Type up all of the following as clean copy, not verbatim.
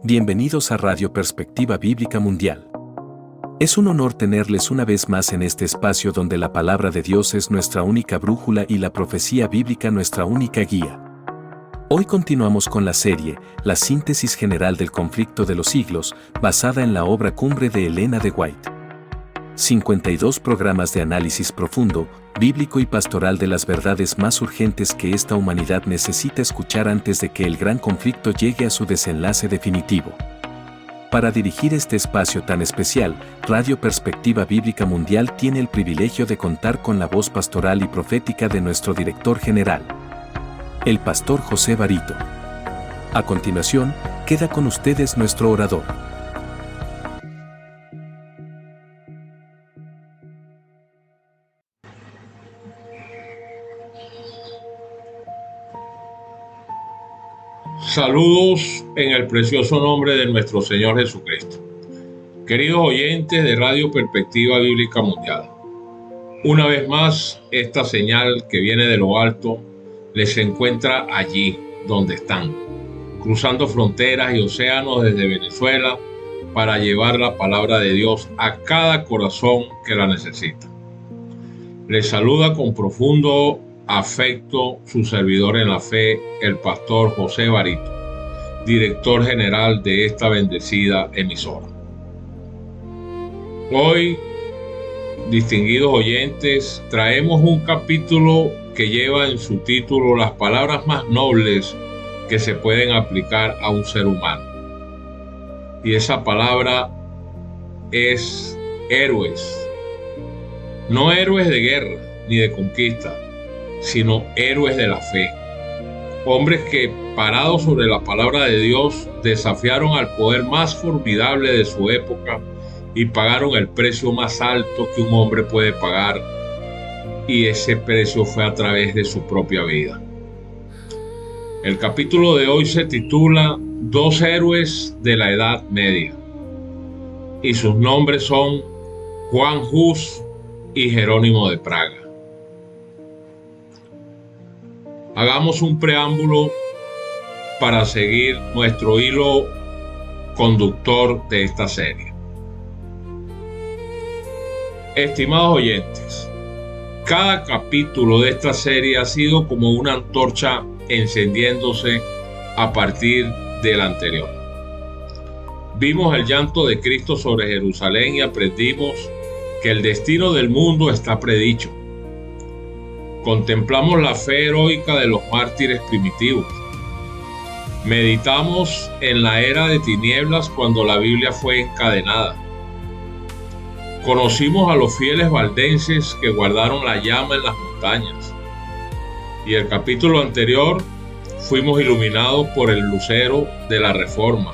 Bienvenidos a Radio Perspectiva Bíblica Mundial. Es un honor tenerles una vez más en este espacio donde la palabra de Dios es nuestra única brújula y la profecía bíblica nuestra única guía. Hoy continuamos con la serie, La síntesis general del conflicto de los siglos, basada en la obra Cumbre de Elena de White. 52 programas de análisis profundo, bíblico y pastoral de las verdades más urgentes que esta humanidad necesita escuchar antes de que el gran conflicto llegue a su desenlace definitivo. Para dirigir este espacio tan especial, Radio Perspectiva Bíblica Mundial tiene el privilegio de contar con la voz pastoral y profética de nuestro director general, el pastor José Barito. A continuación, queda con ustedes nuestro orador. Saludos en el precioso nombre de nuestro Señor Jesucristo. Queridos oyentes de Radio Perspectiva Bíblica Mundial, una vez más esta señal que viene de lo alto les encuentra allí donde están, cruzando fronteras y océanos desde Venezuela para llevar la palabra de Dios a cada corazón que la necesita. Les saluda con profundo afecto su servidor en la fe, el pastor José Barito, director general de esta bendecida emisora. Hoy, distinguidos oyentes, traemos un capítulo que lleva en su título las palabras más nobles que se pueden aplicar a un ser humano. Y esa palabra es héroes. No héroes de guerra ni de conquista, sino héroes de la fe. Hombres que, parados sobre la palabra de Dios, desafiaron al poder más formidable de su época y pagaron el precio más alto que un hombre puede pagar, y ese precio fue a través de su propia vida. El capítulo de hoy se titula Dos héroes de la Edad Media, y sus nombres son Juan Hus y Jerónimo de Praga. Hagamos un preámbulo para seguir nuestro hilo conductor de esta serie. Estimados oyentes, cada capítulo de esta serie ha sido como una antorcha encendiéndose a partir del anterior. Vimos el llanto de Cristo sobre Jerusalén y aprendimos que el destino del mundo está predicho. Contemplamos la fe heroica de los mártires primitivos. Meditamos en la era de tinieblas cuando la Biblia fue encadenada. Conocimos a los fieles valdenses que guardaron la llama en las montañas. Y el capítulo anterior fuimos iluminados por el lucero de la Reforma,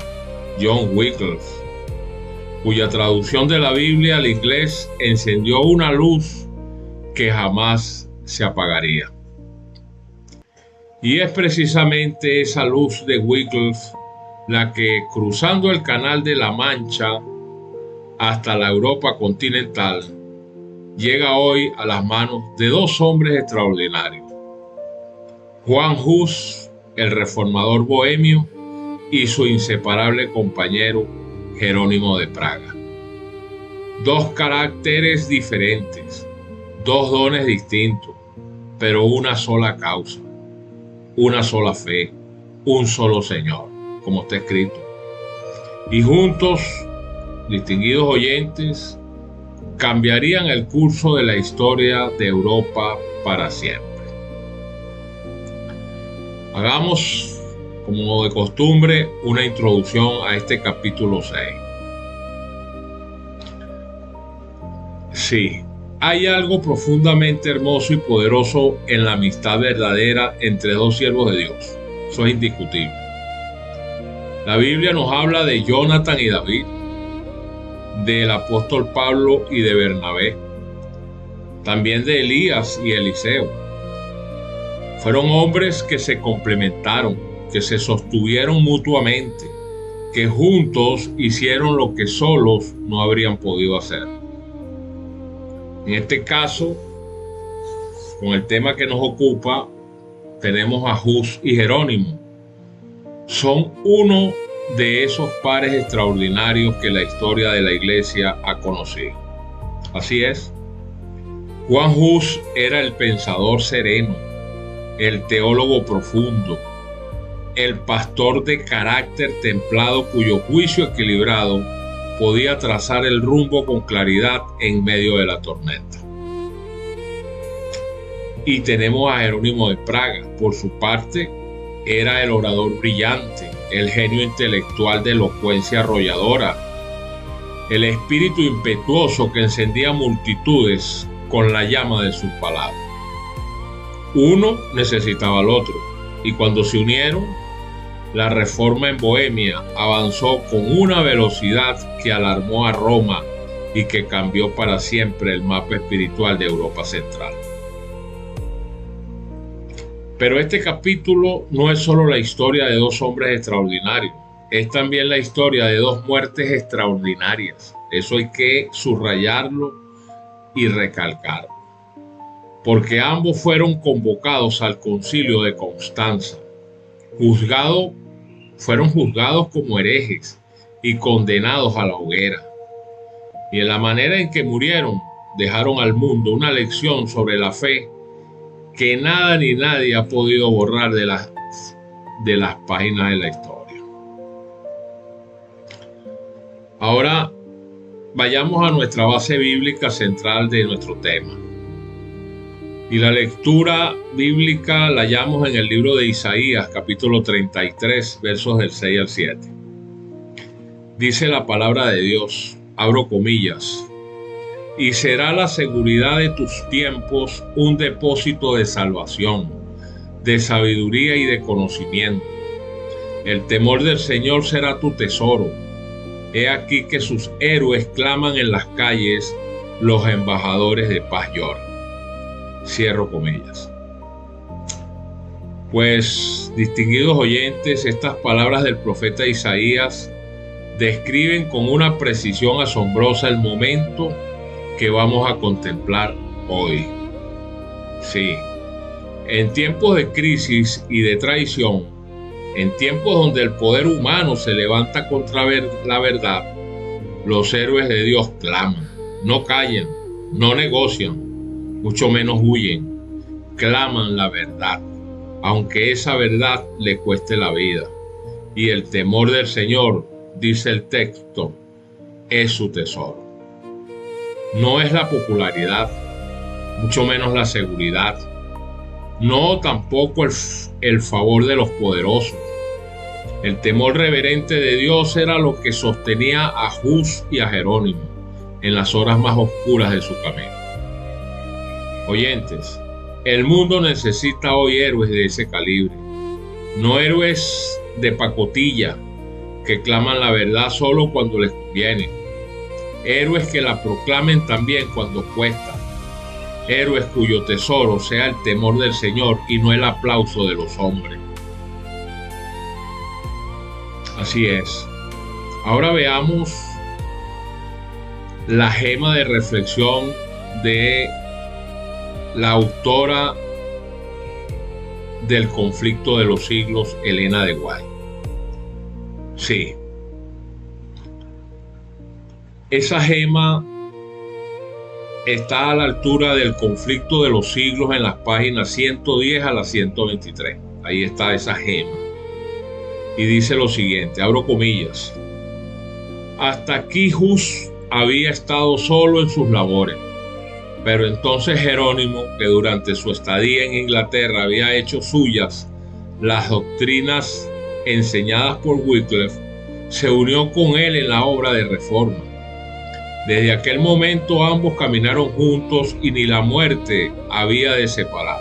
John Wycliffe, cuya traducción de la Biblia al inglés encendió una luz que jamás se apagaría. Y es precisamente esa luz de Wycliffe la que, cruzando el Canal de la Mancha hasta la Europa continental, llega hoy a las manos de dos hombres extraordinarios: Juan Hus, el reformador bohemio, y su inseparable compañero Jerónimo de Praga. Dos caracteres diferentes, dos dones distintos, pero una sola causa, una sola fe, un solo Señor, como está escrito. Y juntos, distinguidos oyentes, cambiarían el curso de la historia de Europa para siempre. Hagamos, como de costumbre, una introducción a este capítulo 6. Sí. Hay algo profundamente hermoso y poderoso en la amistad verdadera entre dos siervos de Dios. Eso es indiscutible. La Biblia nos habla de Jonathan y David, del apóstol Pablo y de Bernabé, también de Elías y Eliseo. Fueron hombres que se complementaron, que se sostuvieron mutuamente, que juntos hicieron lo que solos no habrían podido hacer. En este caso, con el tema que nos ocupa, tenemos a Hus y Jerónimo. Son uno de esos pares extraordinarios que la historia de la iglesia ha conocido. Así es, Juan Hus era el pensador sereno, el teólogo profundo, el pastor de carácter templado cuyo juicio equilibrado podía trazar el rumbo con claridad en medio de la tormenta. Y tenemos a Jerónimo de Praga. Por su parte, era el orador brillante, el genio intelectual de elocuencia arrolladora, el espíritu impetuoso que encendía multitudes con la llama de sus palabras. Uno necesitaba al otro, y cuando se unieron, la reforma en Bohemia avanzó con una velocidad que alarmó a Roma y que cambió para siempre el mapa espiritual de Europa Central. Pero este capítulo no es solo la historia de dos hombres extraordinarios, es también la historia de dos muertes extraordinarias. Eso hay que subrayarlo y recalcarlo, porque ambos fueron convocados al concilio de Constanza, fueron juzgados como herejes y condenados a la hoguera. Y en la manera en que murieron, dejaron al mundo una lección sobre la fe que nada ni nadie ha podido borrar de las páginas de la historia. Ahora vayamos a nuestra base bíblica central de nuestro tema. Y la lectura bíblica la hallamos en el libro de Isaías, capítulo 33, versos del 6 al 7. Dice la palabra de Dios, abro comillas: y será la seguridad de tus tiempos un depósito de salvación, de sabiduría y de conocimiento. El temor del Señor será tu tesoro. He aquí que sus héroes claman en las calles, los embajadores de paz lloran. Cierro comillas. Pues, distinguidos oyentes, estas palabras del profeta Isaías describen con una precisión asombrosa el momento que vamos a contemplar hoy. Sí, en tiempos de crisis y de traición, en tiempos donde el poder humano se levanta contra la verdad, los héroes de Dios claman, no callan, no negocian, mucho menos huyen, claman la verdad, aunque esa verdad le cueste la vida. Y el temor del Señor, dice el texto, es su tesoro. No es la popularidad, mucho menos la seguridad, no tampoco el favor de los poderosos. El temor reverente de Dios era lo que sostenía a Hus y a Jerónimo en las horas más oscuras de su camino. Oyentes, el mundo necesita hoy héroes de ese calibre, no héroes de pacotilla que claman la verdad solo cuando les conviene, héroes que la proclamen también cuando cuesta, héroes cuyo tesoro sea el temor del Señor y no el aplauso de los hombres. Así es. Ahora veamos la gema de reflexión de la autora del Conflicto de los Siglos, Elena de White. Sí. Esa gema está a la altura del Conflicto de los Siglos en las páginas 110 a la 123. Ahí está esa gema. Y dice lo siguiente, abro comillas: hasta aquí Hus había estado solo en sus labores, pero entonces Jerónimo, que durante su estadía en Inglaterra había hecho suyas las doctrinas enseñadas por Wycliffe, se unió con él en la obra de reforma. Desde aquel momento ambos caminaron juntos y ni la muerte había de separar.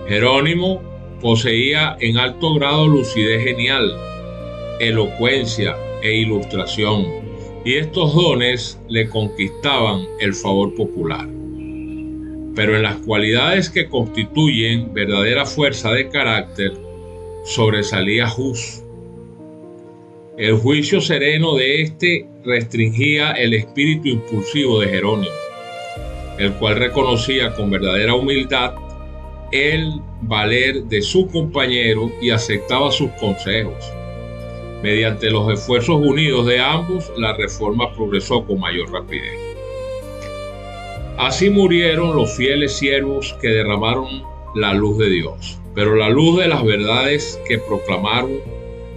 Jerónimo poseía en alto grado lucidez genial, elocuencia e ilustración, y estos dones le conquistaban el favor popular. Pero en las cualidades que constituyen verdadera fuerza de carácter, sobresalía Hus. El juicio sereno de éste restringía el espíritu impulsivo de Jerónimo, el cual reconocía con verdadera humildad el valer de su compañero y aceptaba sus consejos. Mediante los esfuerzos unidos de ambos, la reforma progresó con mayor rapidez. Así murieron los fieles siervos que derramaron la luz de Dios, pero la luz de las verdades que proclamaron,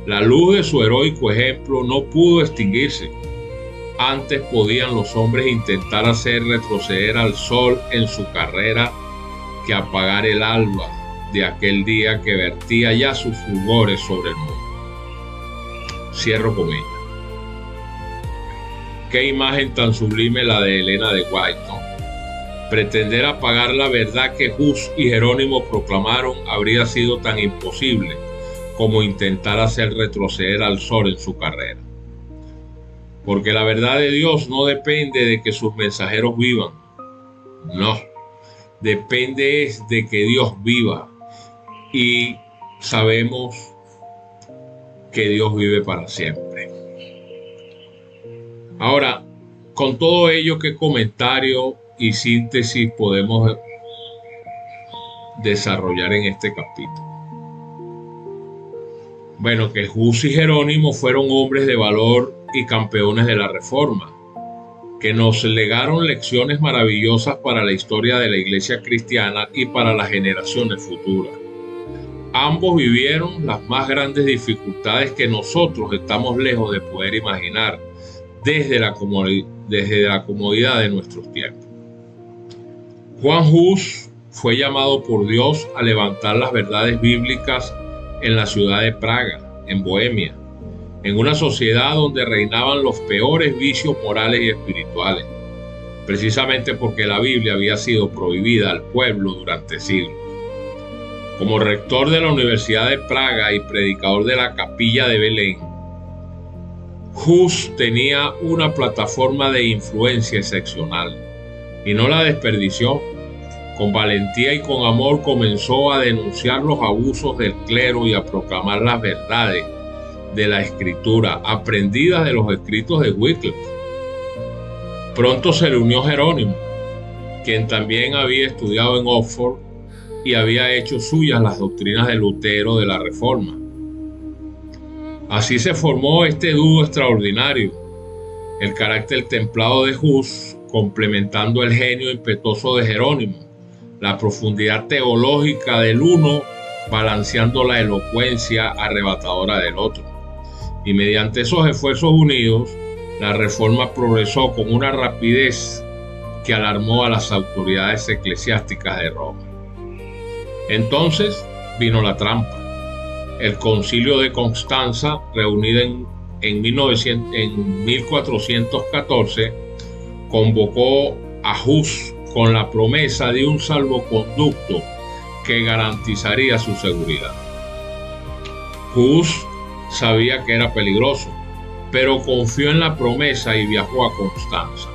la luz de su heroico ejemplo, no pudo extinguirse. Antes podían los hombres intentar hacer retroceder al sol en su carrera que apagar el alba de aquel día que vertía ya sus fulgores sobre el mundo. Cierro comillas. Qué imagen tan sublime la de Elena de White, ¿no? Pretender apagar la verdad que Hus y Jerónimo proclamaron habría sido tan imposible como intentar hacer retroceder al sol en su carrera. Porque la verdad de Dios no depende de que sus mensajeros vivan. No, depende es de que Dios viva. Y sabemos que Dios vive para siempre. Ahora, con todo ello, ¿qué comentario y síntesis podemos desarrollar en este capítulo? Bueno, que Hus y Jerónimo fueron hombres de valor y campeones de la Reforma, que nos legaron lecciones maravillosas para la historia de la Iglesia cristiana y para las generaciones futuras. Ambos vivieron las más grandes dificultades que nosotros estamos lejos de poder imaginar desde la comodidad de nuestros tiempos. Juan Hus fue llamado por Dios a levantar las verdades bíblicas en la ciudad de Praga, en Bohemia, en una sociedad donde reinaban los peores vicios morales y espirituales, precisamente porque la Biblia había sido prohibida al pueblo durante siglos. Como rector de la Universidad de Praga y predicador de la Capilla de Belén, Hus tenía una plataforma de influencia excepcional y no la desperdició. Con valentía y con amor comenzó a denunciar los abusos del clero y a proclamar las verdades de la Escritura aprendidas de los escritos de Wycliffe. Pronto se le unió Jerónimo, quien también había estudiado en Oxford y había hecho suyas las doctrinas de Lutero de la Reforma. Así se formó este dúo extraordinario, el carácter templado de Hus complementando el genio impetuoso de Jerónimo, la profundidad teológica del uno balanceando la elocuencia arrebatadora del otro. Y mediante esos esfuerzos unidos, la Reforma progresó con una rapidez que alarmó a las autoridades eclesiásticas de Roma. Entonces vino la trampa. El Concilio de Constanza, reunido en 1414, convocó a Hus con la promesa de un salvoconducto que garantizaría su seguridad. Hus sabía que era peligroso, pero confió en la promesa y viajó a Constanza.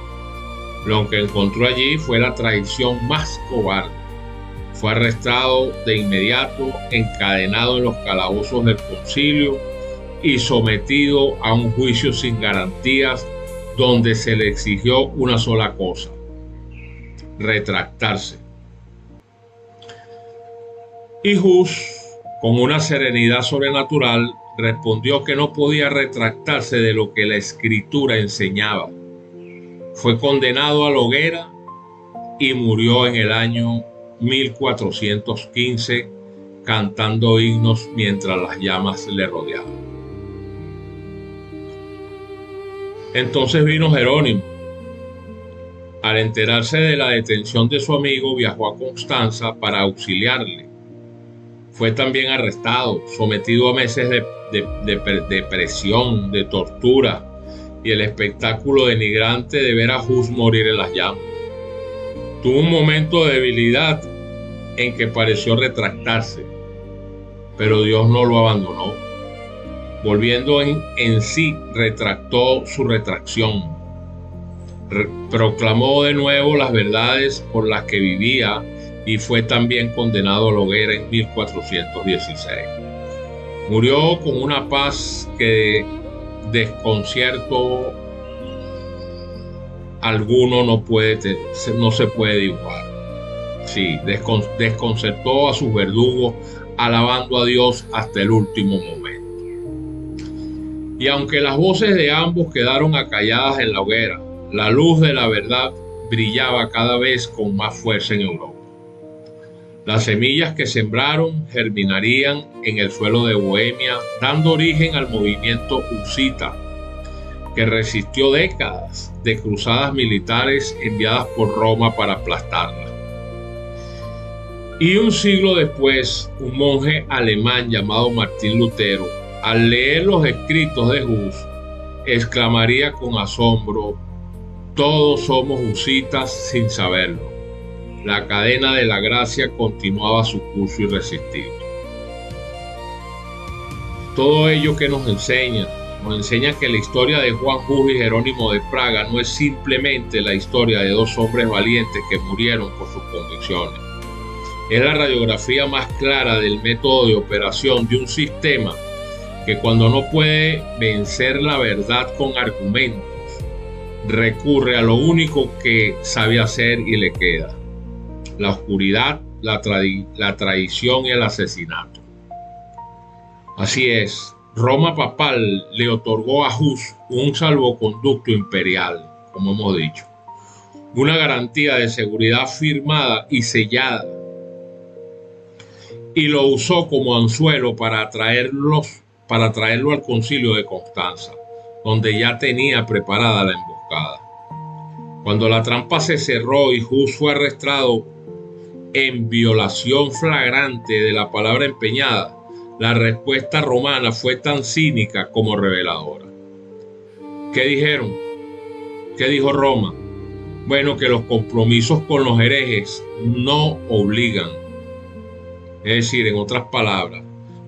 Lo que encontró allí fue la traición más cobarde. Fue arrestado de inmediato, encadenado en los calabozos del concilio y sometido a un juicio sin garantías donde se le exigió una sola cosa: retractarse. Y Hus, con una serenidad sobrenatural, respondió que no podía retractarse de lo que la Escritura enseñaba. Fue condenado a la hoguera y murió en el año 1415 cantando himnos mientras las llamas le rodeaban. Entonces vino Jerónimo. Al enterarse de la detención de su amigo, viajó a Constanza para auxiliarle. Fue también arrestado, sometido a meses de presión, de tortura y el espectáculo denigrante de ver a Hus morir en las llamas. Tuvo un momento de debilidad en que pareció retractarse, pero Dios no lo abandonó. Volviendo en sí, retractó su retracción. Proclamó de nuevo las verdades por las que vivía y fue también condenado a la hoguera en 1416. Murió con una paz que desconcierto alguno no se puede dibujar. Sí, desconcertó a sus verdugos, alabando a Dios hasta el último momento. Y aunque las voces de ambos quedaron acalladas en la hoguera, la luz de la verdad brillaba cada vez con más fuerza en Europa. Las semillas que sembraron germinarían en el suelo de Bohemia, dando origen al movimiento husita, que resistió décadas de cruzadas militares enviadas por Roma para aplastarla. Y un siglo después, un monje alemán llamado Martín Lutero, al leer los escritos de Hus, exclamaría con asombro: todos somos husitas sin saberlo. La cadena de la gracia continuaba su curso irresistible. Todo ello que nos enseña que la historia de Juan Hus y Jerónimo de Praga no es simplemente la historia de dos hombres valientes que murieron por sus convicciones. Es la radiografía más clara del método de operación de un sistema que, cuando no puede vencer la verdad con argumentos, recurre a lo único que sabe hacer y le queda: la oscuridad, la traición y el asesinato. Así es, Roma papal le otorgó a Hus un salvoconducto imperial, como hemos dicho, una garantía de seguridad firmada y sellada, y lo usó como anzuelo para traerlo al concilio de Constanza, donde ya tenía preparada la emboscada. Cuando la trampa se cerró y Hus fue arrestado en violación flagrante de la palabra empeñada, la respuesta romana fue tan cínica como reveladora. ¿Qué dijeron? ¿Qué dijo Roma? Bueno, que los compromisos con los herejes no obligan. Es decir, en otras palabras,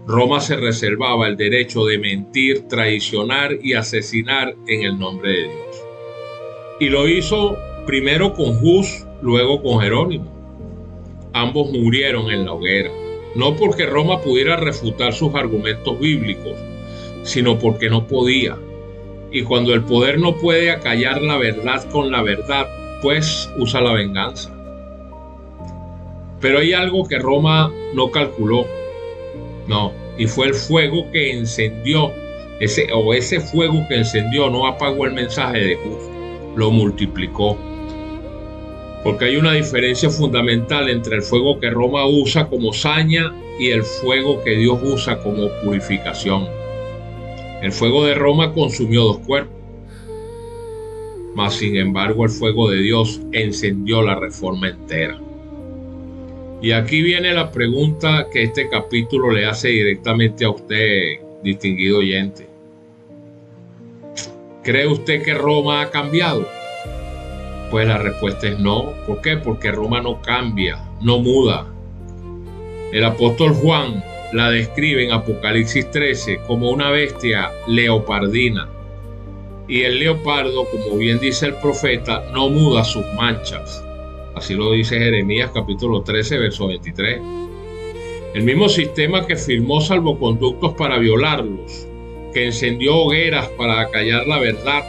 Roma se reservaba el derecho de mentir, traicionar y asesinar en el nombre de Dios. Y lo hizo primero con Hus, luego con Jerónimo. Ambos murieron en la hoguera, no porque Roma pudiera refutar sus argumentos bíblicos, sino porque no podía. Y cuando el poder no puede acallar la verdad con la verdad, pues usa la venganza. Pero hay algo que Roma no calculó. No, y fue el fuego que encendió. Ese fuego que encendió no apagó el mensaje de Hus, lo multiplicó. Porque hay una diferencia fundamental entre el fuego que Roma usa como saña y el fuego que Dios usa como purificación. El fuego de Roma consumió dos cuerpos, mas sin embargo el fuego de Dios encendió la reforma entera. Y aquí viene la pregunta que este capítulo le hace directamente a usted, distinguido oyente. ¿Cree usted que Roma ha cambiado? Pues la respuesta es no. ¿Por qué? Porque Roma no cambia, no muda. El apóstol Juan la describe en Apocalipsis 13 como una bestia leopardina. Y el leopardo, como bien dice el profeta, no muda sus manchas. Así lo dice Jeremías capítulo 13, verso 23. El mismo sistema que firmó salvoconductos para violarlos, que encendió hogueras para acallar la verdad,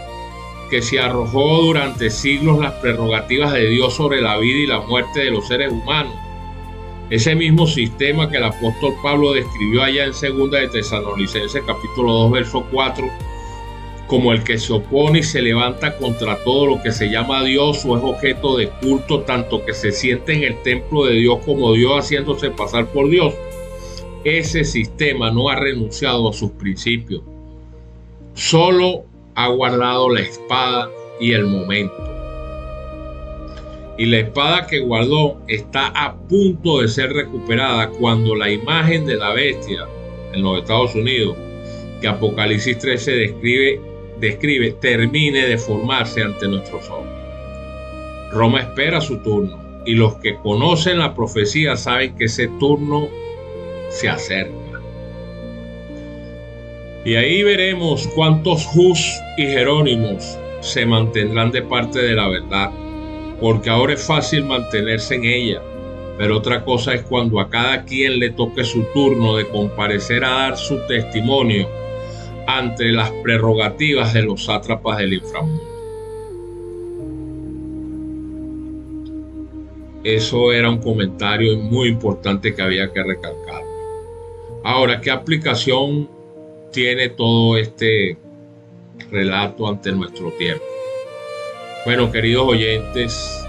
que se arrojó durante siglos las prerrogativas de Dios sobre la vida y la muerte de los seres humanos. Ese mismo sistema que el apóstol Pablo describió allá en 2 de Tesalonicenses capítulo 2, verso 4, como el que se opone y se levanta contra todo lo que se llama Dios o es objeto de culto, tanto que se siente en el templo de Dios como Dios haciéndose pasar por Dios. Ese sistema no ha renunciado a sus principios. Solo ha guardado la espada y el momento. Y la espada que guardó está a punto de ser recuperada cuando la imagen de la bestia en los Estados Unidos, que Apocalipsis 13 describe, termine de formarse ante nuestros ojos. Roma espera su turno, y los que conocen la profecía saben que ese turno se acerca. Y ahí veremos cuántos Hus y Jerónimos se mantendrán de parte de la verdad, porque ahora es fácil mantenerse en ella, pero otra cosa es cuando a cada quien le toque su turno de comparecer a dar su testimonio ante las prerrogativas de los sátrapas del inframundo. Eso era un comentario muy importante que había que recalcar. Ahora, ¿qué aplicación tiene todo este relato ante nuestro tiempo. Bueno, queridos oyentes,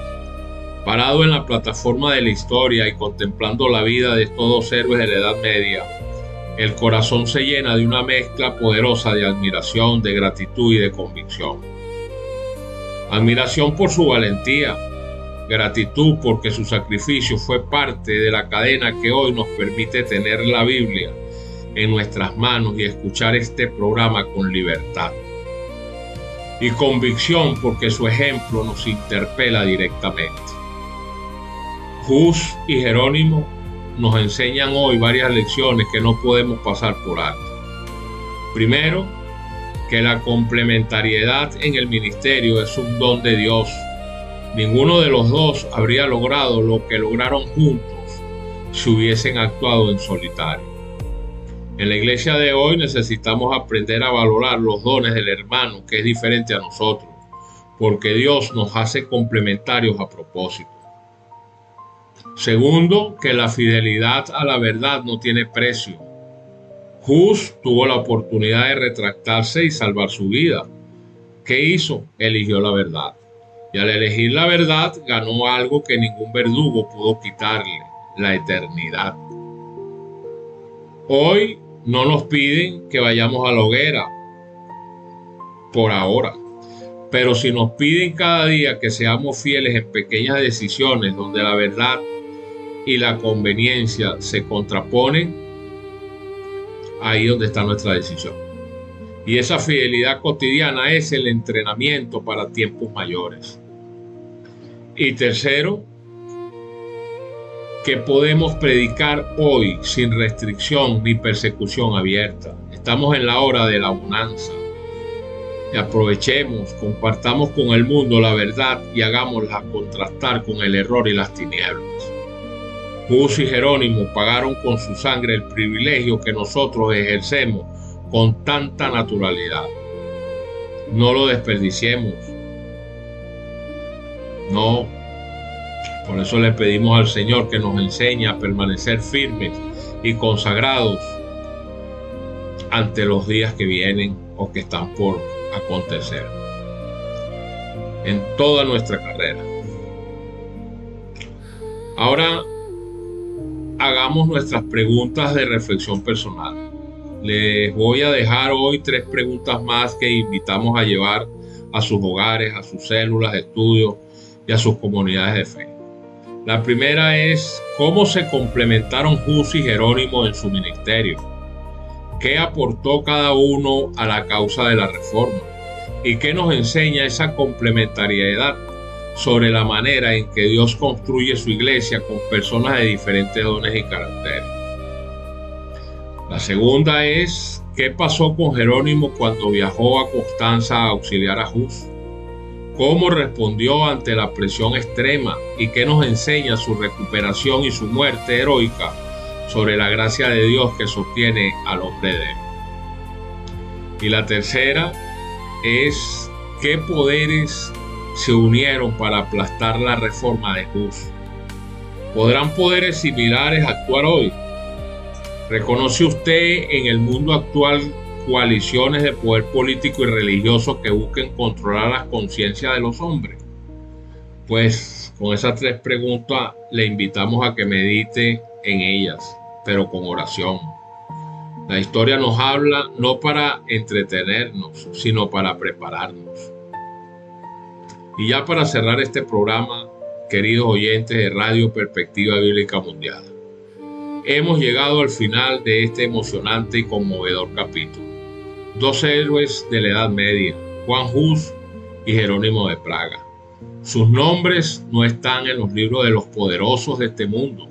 parado en la plataforma de la historia y contemplando la vida de estos dos héroes de la Edad Media, el corazón se llena de una mezcla poderosa de admiración, de gratitud y de convicción. Admiración por su valentía, gratitud porque su sacrificio fue parte de la cadena que hoy nos permite tener la Biblia en nuestras manos y escuchar este programa con libertad. Y convicción porque su ejemplo nos interpela directamente. Hus y Jerónimo nos enseñan hoy varias lecciones que no podemos pasar por alto. Primero, que la complementariedad en el ministerio es un don de Dios. Ninguno de los dos habría logrado lo que lograron juntos si hubiesen actuado en solitario. En la iglesia de hoy necesitamos aprender a valorar los dones del hermano que es diferente a nosotros, porque Dios nos hace complementarios a propósito. Segundo, que la fidelidad a la verdad no tiene precio. Hus tuvo la oportunidad de retractarse y salvar su vida. ¿Qué hizo? Eligió la verdad. Y al elegir la verdad, ganó algo que ningún verdugo pudo quitarle: la eternidad. Hoy no nos piden que vayamos a la hoguera, por ahora. Pero si nos piden cada día que seamos fieles en pequeñas decisiones donde la verdad y la conveniencia se contraponen, ahí es donde está nuestra decisión. Y esa fidelidad cotidiana es el entrenamiento para tiempos mayores. Y tercero, que podemos predicar hoy sin restricción ni persecución abierta. Estamos en la hora de la bonanza. Y aprovechemos, compartamos con el mundo la verdad y hagámosla contrastar con el error y las tinieblas. Hus y Jerónimo pagaron con su sangre el privilegio que nosotros ejercemos con tanta naturalidad. No lo desperdiciemos. No. Por eso le pedimos al Señor que nos enseñe a permanecer firmes y consagrados ante los días que vienen o que están por acontecer en toda nuestra carrera. Ahora hagamos nuestras preguntas de reflexión personal. Les voy a dejar hoy 3 preguntas más que invitamos a llevar a sus hogares, a sus células de estudio y a sus comunidades de fe. La primera es: ¿cómo se complementaron Hus y Jerónimo en su ministerio? ¿Qué aportó cada uno a la causa de la reforma? ¿Y qué nos enseña esa complementariedad sobre la manera en que Dios construye su iglesia con personas de diferentes dones y caracteres? La segunda es: ¿qué pasó con Jerónimo cuando viajó a Constanza a auxiliar a Hus? ¿Cómo respondió ante la presión extrema? ¿Y qué nos enseña su recuperación y su muerte heroica sobre la gracia de Dios que sostiene al hombre de él? Y la tercera es: ¿qué poderes se unieron para aplastar la reforma de Hus? ¿Podrán poderes similares actuar hoy? ¿Reconoce usted en el mundo actual coaliciones de poder político y religioso que busquen controlar las conciencias de los hombres? Pues con esas 3 preguntas le invitamos a que medite en ellas, pero con oración. La historia nos habla no para entretenernos, sino para prepararnos. Y ya para cerrar este programa, queridos oyentes de Radio Perspectiva Bíblica Mundial, hemos llegado al final de este emocionante y conmovedor capítulo. 2 héroes de la Edad Media, Juan Hus y Jerónimo de Praga. Sus nombres no están en los libros de los poderosos de este mundo,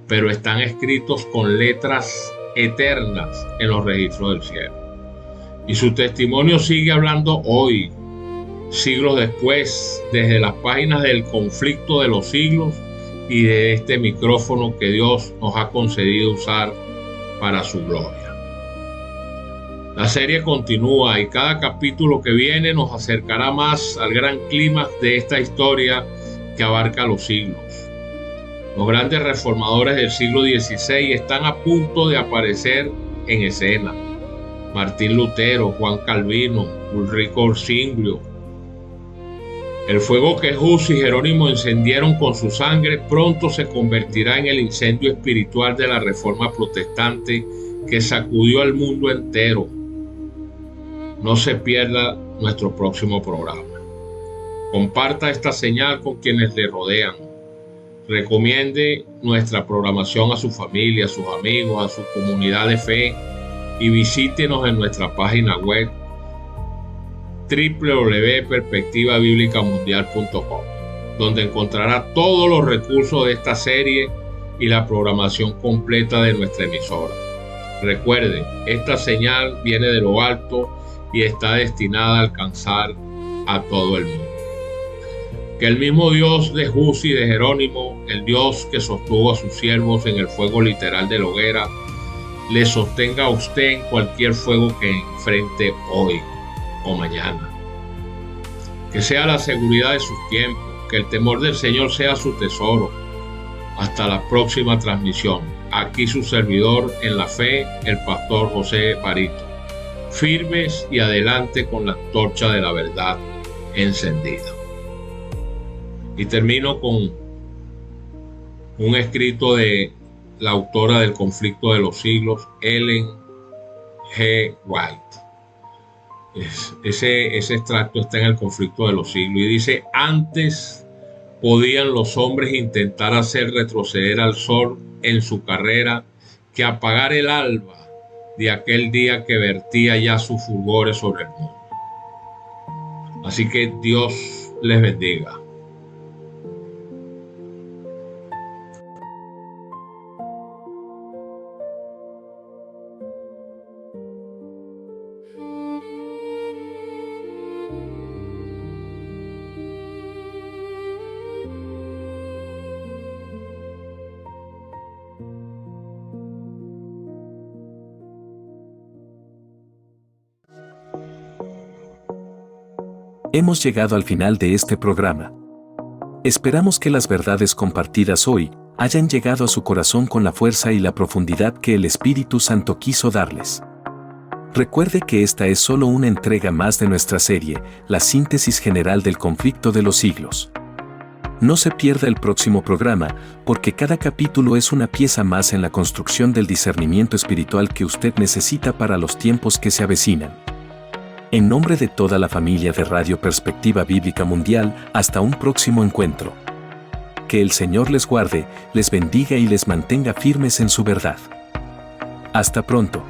pero están escritos con letras eternas en los registros del cielo. Y su testimonio sigue hablando hoy, siglos después, desde las páginas del conflicto de los siglos y de este micrófono que Dios nos ha concedido usar para su gloria. La serie continúa y cada capítulo que viene nos acercará más al gran clímax de esta historia que abarca los siglos. Los grandes reformadores del siglo XVI están a punto de aparecer en escena. Martín Lutero, Juan Calvino, Ulrico Zwinglio. El fuego que Hus y Jerónimo encendieron con su sangre pronto se convertirá en el incendio espiritual de la Reforma Protestante que sacudió al mundo entero. No se pierda nuestro próximo programa. Comparta esta señal con quienes le rodean. Recomiende nuestra programación a su familia, a sus amigos, a su comunidad de fe y visítenos en nuestra página web www.perspectivabiblicamundial.com, donde encontrará todos los recursos de esta serie y la programación completa de nuestra emisora. Recuerde, esta señal viene de lo alto y está destinada a alcanzar a todo el mundo. Que el mismo Dios de Hus y de Jerónimo, el Dios que sostuvo a sus siervos en el fuego literal de la hoguera, le sostenga a usted en cualquier fuego que enfrente hoy o mañana. Que sea la seguridad de sus tiempos, que el temor del Señor sea su tesoro. Hasta la próxima transmisión. Aquí su servidor en la fe, el pastor José Barito. Firmes y adelante con la antorcha de la verdad encendida. Y termino con un escrito de la autora del Conflicto de los Siglos, Ellen G. White. Ese extracto está en el Conflicto de los Siglos y dice: antes podían los hombres intentar hacer retroceder al sol en su carrera que apagar el alba de aquel día que vertía ya sus fulgores sobre el mundo. Así que Dios les bendiga. Hemos llegado al final de este programa. Esperamos que las verdades compartidas hoy hayan llegado a su corazón con la fuerza y la profundidad que el Espíritu Santo quiso darles. Recuerde que esta es solo una entrega más de nuestra serie, la síntesis general del Conflicto de los Siglos. No se pierda el próximo programa, porque cada capítulo es una pieza más en la construcción del discernimiento espiritual que usted necesita para los tiempos que se avecinan. En nombre de toda la familia de Radio Perspectiva Bíblica Mundial, hasta un próximo encuentro. Que el Señor les guarde, les bendiga y les mantenga firmes en su verdad. Hasta pronto.